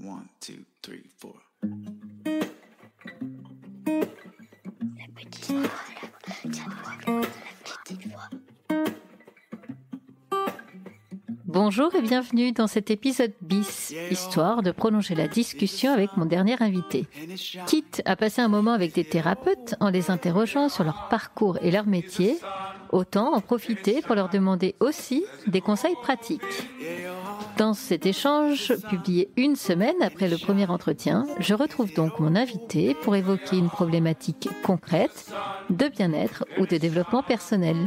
One, two, three, four. Bonjour et bienvenue dans cet épisode bis, histoire de prolonger la discussion avec mon dernier invité. Quitte à passer un moment avec des thérapeutes en les interrogeant sur leur parcours et leur métier, autant en profiter pour leur demander aussi des conseils pratiques. Dans cet échange, publié une semaine après le premier entretien, je retrouve donc mon invité pour évoquer une problématique concrète de bien-être ou de développement personnel.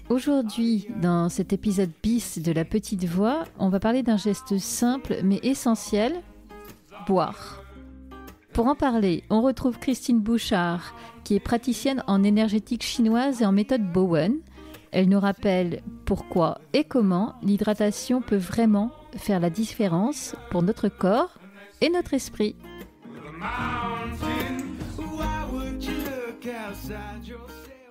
Aujourd'hui, dans cet épisode bis de La Petite Voix, on va parler d'un geste simple mais essentiel, boire. Pour en parler, on retrouve Christine Bouchard, qui est praticienne en énergétique chinoise et en méthode Bowen. Elle nous rappelle pourquoi et comment l'hydratation peut vraiment faire la différence pour notre corps et notre esprit.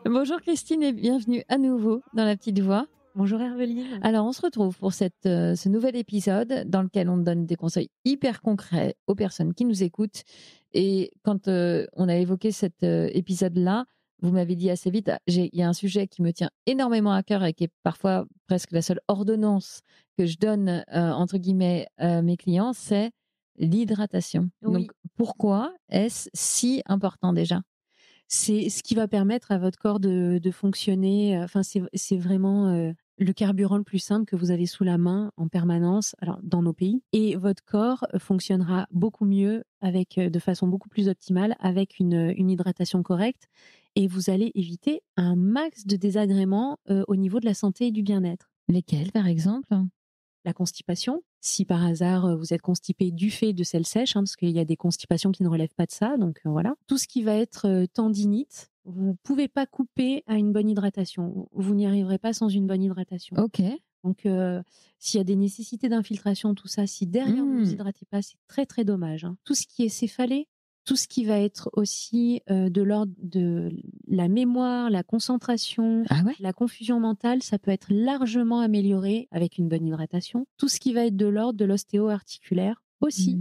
Bonjour Christine et bienvenue à nouveau dans La Petite Voix. Bonjour Herveline. Alors on se retrouve pour ce nouvel épisode dans lequel on donne des conseils hyper concrets aux personnes qui nous écoutent. Et quand on a évoqué cet épisode-là, vous m'avez dit assez vite, il y a un sujet qui me tient énormément à cœur et qui est parfois presque la seule ordonnance que je donne, entre guillemets, à mes clients, c'est l'hydratation. Oui. Donc pourquoi est-ce si important déjà ? C'est ce qui va permettre à votre corps de fonctionner. Enfin, c'est vraiment le carburant le plus simple que vous avez sous la main en permanence, alors dans nos pays. Et votre corps fonctionnera beaucoup mieux de façon beaucoup plus optimale avec une hydratation correcte. Et vous allez éviter un max de désagréments au niveau de la santé et du bien-être. Lesquels, par exemple ? La constipation, si par hasard vous êtes constipé du fait de selles sèches, parce qu'il y a des constipations qui ne relèvent pas de ça, donc voilà. Tout ce qui va être tendinite, vous ne pouvez pas couper à une bonne hydratation. Vous n'y arriverez pas sans une bonne hydratation. Ok. Donc s'il y a des nécessités d'infiltration, tout ça, si derrière vous ne vous hydratez pas, c'est très très dommage. Tout ce qui est céphalée, tout ce qui va être aussi de l'ordre de la mémoire, la concentration, la confusion mentale, ça peut être largement amélioré avec une bonne hydratation. Tout ce qui va être de l'ordre de l'ostéo-articulaire aussi,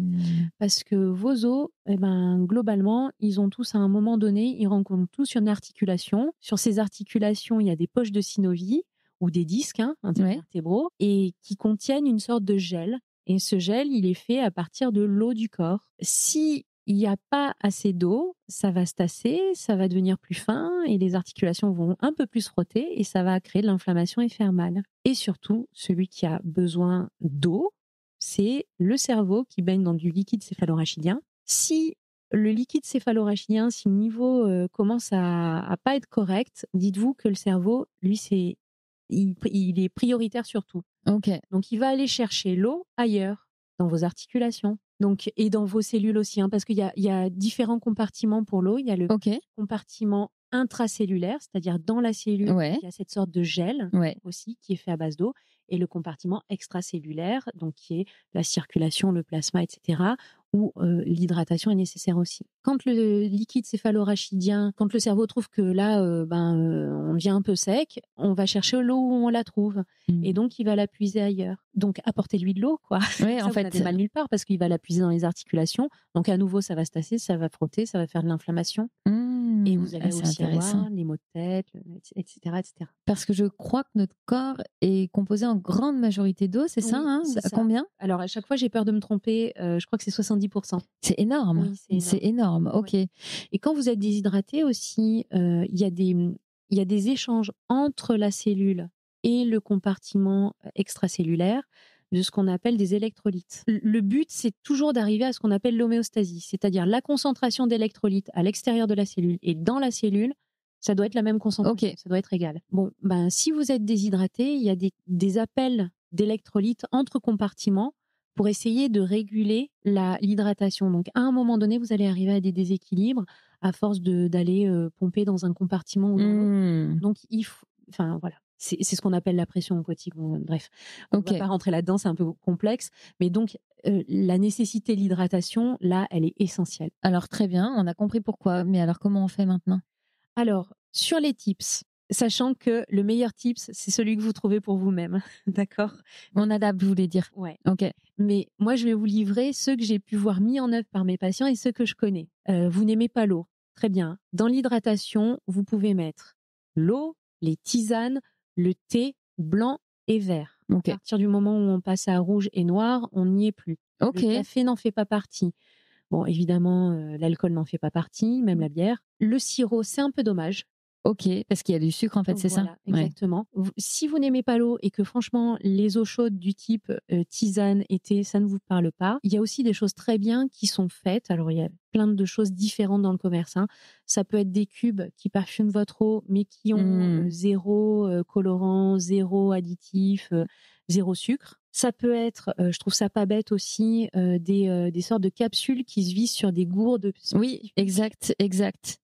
parce que vos os, globalement, ils ont tous à un moment donné, ils rencontrent tous une articulation. Sur ces articulations, il y a des poches de synovie ou des disques intervertébraux et qui contiennent une sorte de gel. Et ce gel, il est fait à partir de l'eau du corps. Si il n'y a pas assez d'eau, ça va se tasser, ça va devenir plus fin et les articulations vont un peu plus frotter et ça va créer de l'inflammation et faire mal. Et surtout, celui qui a besoin d'eau, c'est le cerveau qui baigne dans du liquide céphalorachidien. Si le liquide céphalorachidien, si le niveau commence à pas être correct, dites-vous que le cerveau, lui, il est prioritaire sur tout. Okay. Donc, il va aller chercher l'eau ailleurs, dans vos articulations. Donc, et dans vos cellules aussi, parce qu'il y a différents compartiments pour l'eau. Il y a le compartiment intracellulaire, c'est-à-dire dans la cellule, il y a cette sorte de gel aussi qui est fait à base d'eau, et le compartiment extracellulaire, donc qui est la circulation, le plasma, etc., où l'hydratation est nécessaire aussi. Quand le liquide céphalorachidien, quand le cerveau trouve que là, on devient un peu sec, on va chercher l'eau où on la trouve. Et donc, il va la puiser ailleurs. Donc, apportez-lui de l'eau, quoi. Ouais, en fait, vous n'avez mal nulle part parce qu'il va la puiser dans les articulations. Donc, à nouveau, ça va se tasser, ça va frotter, ça va faire de l'inflammation. Et vous allez aussi avoir les maux de tête, etc., etc. Parce que je crois que notre corps est composé en grande majorité d'eau, c'est ça, c'est ça. Combien ? Alors, à chaque fois, j'ai peur de me tromper. Je crois que c'est 70%. C'est énorme. Oui, c'est énorme. Ok. Ouais. Et quand vous êtes déshydraté aussi, il y a des échanges entre la cellule et le compartiment extracellulaire de ce qu'on appelle des électrolytes. Le but, c'est toujours d'arriver à ce qu'on appelle l'homéostasie, c'est-à-dire la concentration d'électrolytes à l'extérieur de la cellule et dans la cellule, ça doit être la même concentration, ça doit être égal. Bon, si vous êtes déshydraté, il y a des appels d'électrolytes entre compartiments pour essayer de réguler l'hydratation. Donc, à un moment donné, vous allez arriver à des déséquilibres à force d'aller pomper dans un compartiment ou dans l'autre. Donc, voilà. C'est ce qu'on appelle la pression aquatique. Bon, bref, on ne va pas rentrer là-dedans, c'est un peu complexe. Mais donc, la nécessité de l'hydratation, là, elle est essentielle. Alors, très bien, on a compris pourquoi. Mais alors, comment on fait maintenant ? Alors, sur les tips, Sachant que le meilleur tips, c'est celui que vous trouvez pour vous-même. D'accord? On adapte, vous voulez dire. Ouais. Ok. Mais moi, je vais vous livrer ceux que j'ai pu voir mis en œuvre par mes patients et ceux que je connais. Vous n'aimez pas l'eau. Très bien. Dans l'hydratation, vous pouvez mettre l'eau, les tisanes, le thé blanc et vert. Ok. À partir du moment où on passe à rouge et noir, on n'y est plus. Ok. Le café n'en fait pas partie. Bon, évidemment, l'alcool n'en fait pas partie, même la bière. Le sirop, c'est un peu dommage. Ok, parce qu'il y a du sucre en fait, c'est Voilà, ça? exactement. Si vous n'aimez pas l'eau et que franchement les eaux chaudes du type tisane, été, ça ne vous parle pas, il y a aussi des choses très bien qui sont faites. Alors il y a plein de choses différentes dans le commerce. Ça peut être des cubes qui parfument votre eau, mais qui ont zéro colorant, zéro additif, zéro sucre. Ça peut être, je trouve ça pas bête aussi, des sortes de capsules qui se vissent sur des gourdes. Oui, exact.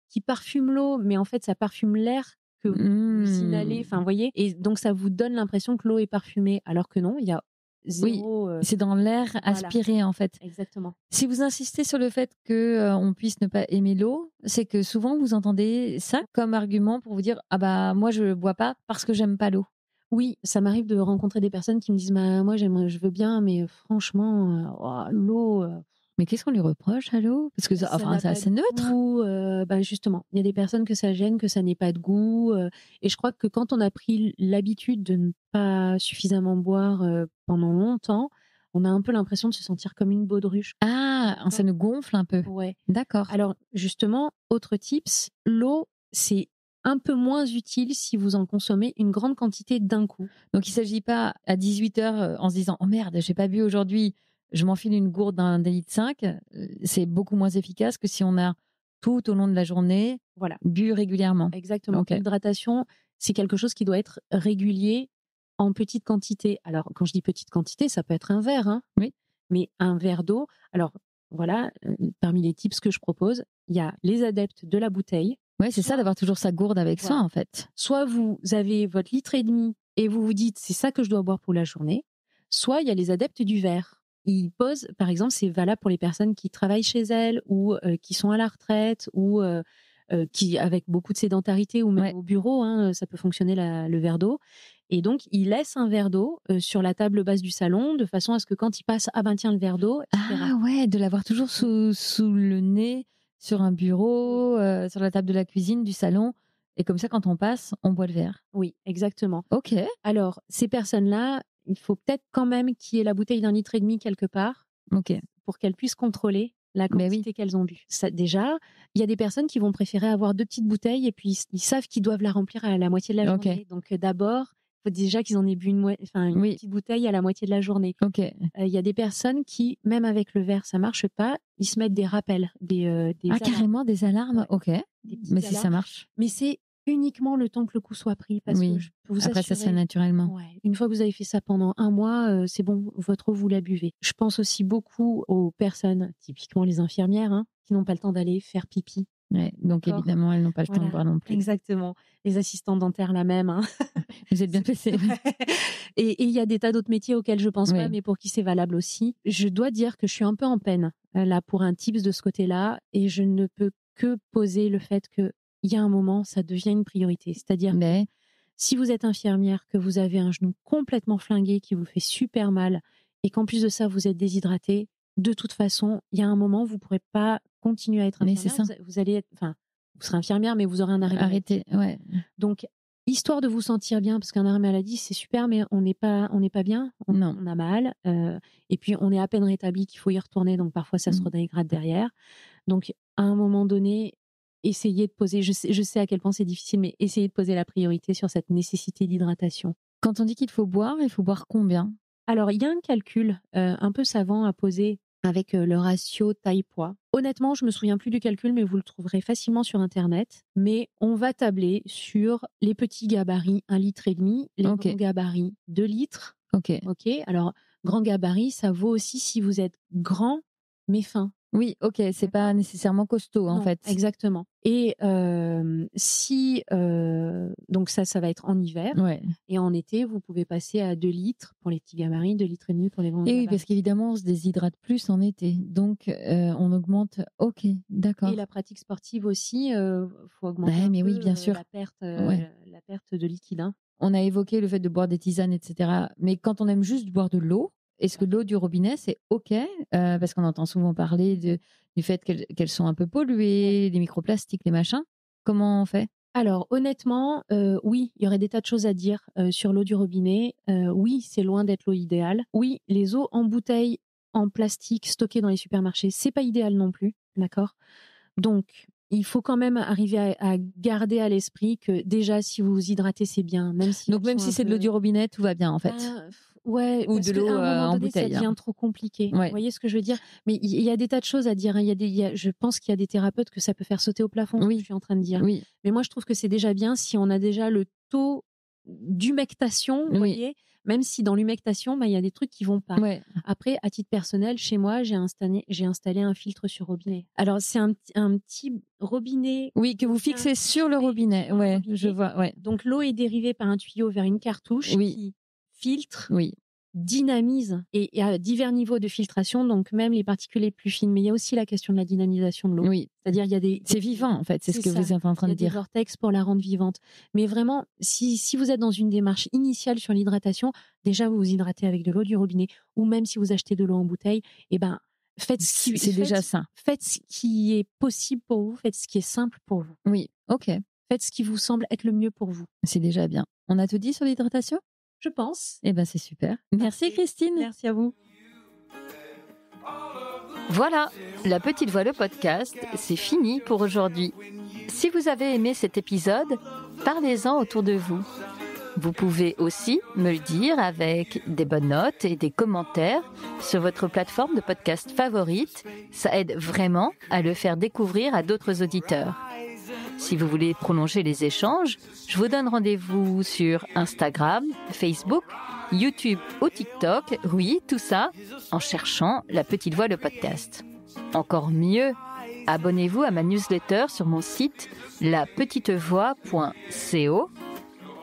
Qui parfume l'eau, mais en fait, ça parfume l'air que vous inhalez. Enfin, vous voyez. Et donc, ça vous donne l'impression que l'eau est parfumée, alors que non, il y a zéro. C'est dans l'air aspiré, en fait. Exactement. Si vous insistez sur le fait que on puisse ne pas aimer l'eau, c'est que souvent vous entendez ça comme argument pour vous dire ah bah moi je bois pas parce que j'aime pas l'eau. Oui, ça m'arrive de rencontrer des personnes qui me disent bah moi je veux bien, mais franchement l'eau. Mais qu'est-ce qu'on lui reproche à l'eau? Parce que c'est assez neutre. Justement, il y a des personnes que ça gêne, que ça n'ait pas de goût. Et je crois que quand on a pris l'habitude de ne pas suffisamment boire pendant longtemps, on a un peu l'impression de se sentir comme une baudruche. Ah, ça nous gonfle un peu. Ouais. D'accord. Alors justement, autre tips, l'eau, c'est un peu moins utile si vous en consommez une grande quantité d'un coup. Donc il ne s'agit pas à 18h en se disant oh merde, j'ai pas bu aujourd'hui, je m'enfile une gourde d'un litre 5. C'est beaucoup moins efficace que si on a tout au long de la journée bu régulièrement. Exactement. Okay. L'hydratation, c'est quelque chose qui doit être régulier en petite quantité. Alors quand je dis petite quantité, ça peut être un verre, oui. Mais un verre d'eau. Alors voilà, parmi les tips que je propose, il y a les adeptes de la bouteille. Ouais, c'est ça d'avoir toujours sa gourde avec soi en fait. Soit vous avez votre litre et demi et vous vous dites c'est ça que je dois boire pour la journée. Soit il y a les adeptes du verre. Ils posent, par exemple, c'est valable pour les personnes qui travaillent chez elles ou qui sont à la retraite ou qui avec beaucoup de sédentarité ou même au bureau, ça peut fonctionner le verre d'eau. Et donc, ils laissent un verre d'eau sur la table basse du salon de façon à ce que quand ils passent, ah ben tiens, le verre d'eau, etc. Ah ouais, de l'avoir toujours sous le nez, sur un bureau, sur la table de la cuisine, du salon. Et comme ça, quand on passe, on boit le verre. Oui, exactement. Ok. Alors, ces personnes-là, il faut peut-être quand même qu'il y ait la bouteille d'1,5 litre quelque part pour qu'elles puissent contrôler la quantité qu'elles ont bu. Ça, déjà, il y a des personnes qui vont préférer avoir 2 petites bouteilles et puis ils savent qu'ils doivent la remplir à la moitié de la journée. Donc d'abord, il faut déjà qu'ils en aient bu une petite bouteille à la moitié de la journée. Il y a des personnes qui, même avec le verre, ça marche pas, ils se mettent des rappels, des alarmes. Carrément des alarmes. Ok. Mais si ça marche. Mais c'est uniquement le temps que le coup soit pris. Parce que je peux vous après, assurer, ça se fait naturellement. Une fois que vous avez fait ça pendant 1 mois, c'est bon, votre eau, vous la buvez. Je pense aussi beaucoup aux personnes, typiquement les infirmières, qui n'ont pas le temps d'aller faire pipi. Ouais, donc évidemment, elles n'ont pas le temps de boire non plus. Exactement. Les assistants dentaires, la même. Vous êtes bien placés. Et il y a des tas d'autres métiers auxquels je pense pas, mais pour qui c'est valable aussi. Je dois dire que je suis un peu en peine là pour un tips de ce côté-là, et je ne peux que poser le fait que il y a un moment, ça devient une priorité. C'est-à-dire que si vous êtes infirmière, que vous avez un genou complètement flingué qui vous fait super mal et qu'en plus de ça, vous êtes déshydraté, de toute façon, il y a un moment, vous ne pourrez pas continuer à être infirmière. Mais c'est ça. Vous allez vous serez infirmière, mais vous aurez un arrêt maladie. Arrêtez, ouais. Donc, histoire de vous sentir bien, parce qu'un arrêt maladie, c'est super, mais on n'est pas bien, on a mal, et puis on est à peine rétabli qu'il faut y retourner, donc parfois ça se redégrade derrière. Donc, à un moment donné, essayez de poser, je sais à quel point c'est difficile, mais essayez de poser la priorité sur cette nécessité d'hydratation. Quand on dit qu'il faut boire, il faut boire combien? Alors, il y a un calcul un peu savant à poser avec le ratio taille-poids. Honnêtement, je me souviens plus du calcul, mais vous le trouverez facilement sur Internet. Mais on va tabler sur les petits gabarits 1,5 litre, les grands gabarits 2 litres. Ok. Alors, grand gabarit, ça vaut aussi si vous êtes grand, mais fin. Oui, ok, c'est pas nécessairement costaud en fait. Exactement. Et donc ça va être en hiver. Et en été, vous pouvez passer à 2 litres pour les petits gabarits, 2,5 litres pour les grands gabarits. Oui, parce qu'évidemment, on se déshydrate plus en été. Donc, on augmente. Ok, d'accord. Et la pratique sportive aussi, faut augmenter un peu oui, bien sûr. la la perte de liquide. Hein. On a évoqué le fait de boire des tisanes, etc. Mais quand on aime juste boire de l'eau, est-ce que l'eau du robinet, c'est OK parce qu'on entend souvent parler du fait qu'elles sont un peu polluées, les microplastiques, les machins. Comment on fait? Alors, honnêtement, oui, il y aurait des tas de choses à dire sur l'eau du robinet. Oui, c'est loin d'être l'eau idéale. Oui, les eaux en bouteille, en plastique, stockées dans les supermarchés, c'est pas idéal non plus, d'accord? Donc, il faut quand même arriver à garder à l'esprit que déjà, si vous vous hydratez, c'est bien. Donc, même si c'est de l'eau du robinet, tout va bien, en fait. Ouais, ou de l'eau à un moment en donné, bouteille. ça devient trop compliqué. Ouais. Vous voyez ce que je veux dire? Mais il y a des tas de choses à dire. Hein. Je pense qu'il y a des thérapeutes que ça peut faire sauter au plafond, ce que je suis en train de dire. Oui. Mais moi, je trouve que c'est déjà bien si on a déjà le taux d'humectation, vous voyez, même si dans l'humectation, il y a des trucs qui vont pas. Ouais. Après, à titre personnel, chez moi, j'ai installé un filtre sur robinet. Alors, c'est un petit robinet. Oui, que vous fixez sur le robinet. Ouais, je vois. Ouais. Donc, l'eau est dérivée par un tuyau vers une cartouche qui filtre, dynamise, et il y a divers niveaux de filtration, donc même les particules les plus fines. Mais il y a aussi la question de la dynamisation de l'eau. Oui. C'est-à-dire, il y a des... C'est vivant, en fait, c'est ce que vous êtes en train de dire. Il y a des vortex pour la rendre vivante. Mais vraiment, si vous êtes dans une démarche initiale sur l'hydratation, déjà, vous vous hydratez avec de l'eau du robinet, ou même si vous achetez de l'eau en bouteille, faites déjà ça. Faites ce qui est possible pour vous, faites ce qui est simple pour vous. Oui, OK. Faites ce qui vous semble être le mieux pour vous. C'est déjà bien. On a tout dit sur l'hydratation ? Je pense. Eh bien, c'est super. Merci Christine. Merci à vous. Voilà, La Petite Voix, le podcast, c'est fini pour aujourd'hui. Si vous avez aimé cet épisode, parlez-en autour de vous. Vous pouvez aussi me le dire avec des bonnes notes et des commentaires sur votre plateforme de podcast favorite. Ça aide vraiment à le faire découvrir à d'autres auditeurs. Si vous voulez prolonger les échanges, je vous donne rendez-vous sur Instagram, Facebook, YouTube ou TikTok. Oui, tout ça en cherchant La Petite Voix, le podcast. Encore mieux, abonnez-vous à ma newsletter sur mon site lapetitevoix.co.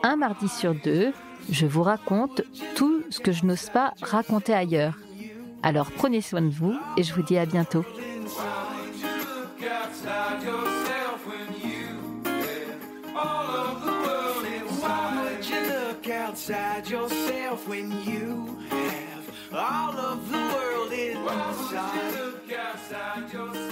Un mardi sur 2, je vous raconte tout ce que je n'ose pas raconter ailleurs. Alors prenez soin de vous et je vous dis à bientôt. Outside yourself when you have all of the world inside. Why would you look outside yourself?